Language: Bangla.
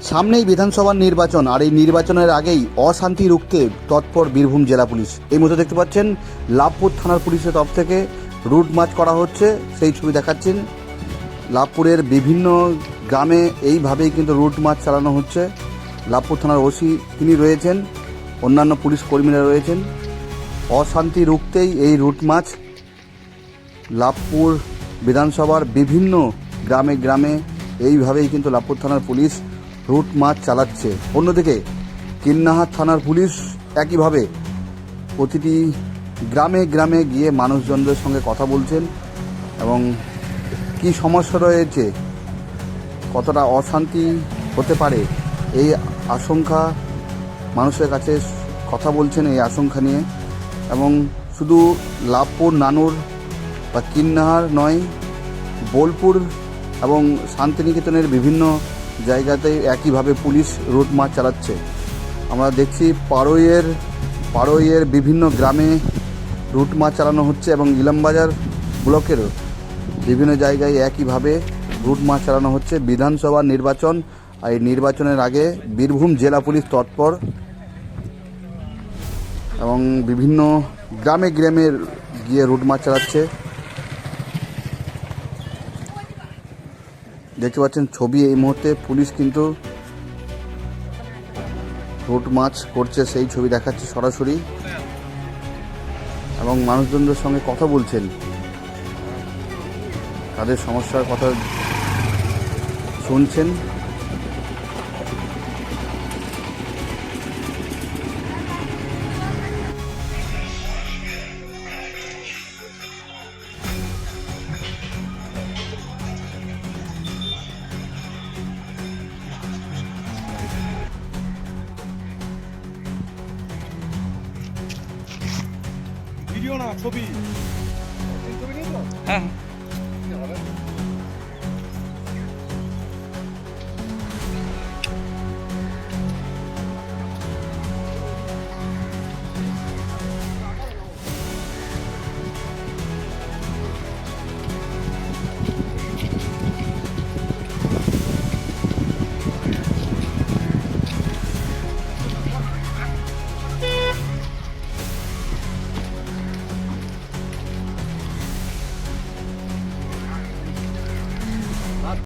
সামনেই বিধানসভার নির্বাচন, আর এই নির্বাচনের আগেই অশান্তি রুখতে তৎপর বীরভূম জেলা পুলিশ। এই মুহূর্তে দেখতে পাচ্ছেন লাভপুর থানার পুলিশের তরফ থেকে রুট মার্চ করা হচ্ছে, সেই ছবি দেখাচ্ছেন। লাভপুরের বিভিন্ন গ্রামে এইভাবেই কিন্তু রুট মার্চ চালানো হচ্ছে। লাভপুর থানার ওসি তিনি রয়েছেন, অন্যান্য পুলিশ কর্মীরা রয়েছেন। অশান্তি রুখতেই এই রুট মার্চ লাভপুর বিধানসভার বিভিন্ন গ্রামে গ্রামে এইভাবেই কিন্তু লাভপুর থানার পুলিশ রুট মার্চ চালাচ্ছে। অন্যদিকে কিন্নাহার থানার পুলিশ একইভাবে প্রতিটি গ্রামে গ্রামে গিয়ে মানুষজনদের সঙ্গে কথা বলছেন এবং কি সমস্যা রয়েছে, কতটা অশান্তি হতে পারে এই আশঙ্কা মানুষের কাছে কথা বলছেন, এই আশঙ্কা নিয়ে। এবং শুধু লাভপুর, নানুর বা কিন্নাহার নয়, বোলপুর এবং শান্তিনিকেতনের বিভিন্ন জায়গাতে একইভাবে পুলিশ রুট মার্চ চালাচ্ছে। আমরা দেখছি পাড়ইয়ের বিভিন্ন গ্রামে রুট মার্চ চালানো হচ্ছে এবং ইলামবাজার ব্লকেরও বিভিন্ন জায়গায় একইভাবে রুট মার্চ চালানো হচ্ছে। বিধানসভা নির্বাচন, আর এই নির্বাচনের আগে বীরভূম জেলা পুলিশ তৎপর এবং বিভিন্ন গ্রামে গ্রামে গিয়ে রুট মার্চ চালাচ্ছে। দেখতে পাচ্ছেন ছবি, এই মুহূর্তে পুলিশ কিন্তু রুট মার্চ করছে, সেই ছবি দেখাচ্ছে সরাসরি এবং মানুষজনদের সঙ্গে কথা বলছেন, তাদের সমস্যার কথা শুনছেন। ভিডিও না, ছবি। ছবি নিয়ে তো? হ্যাঁ।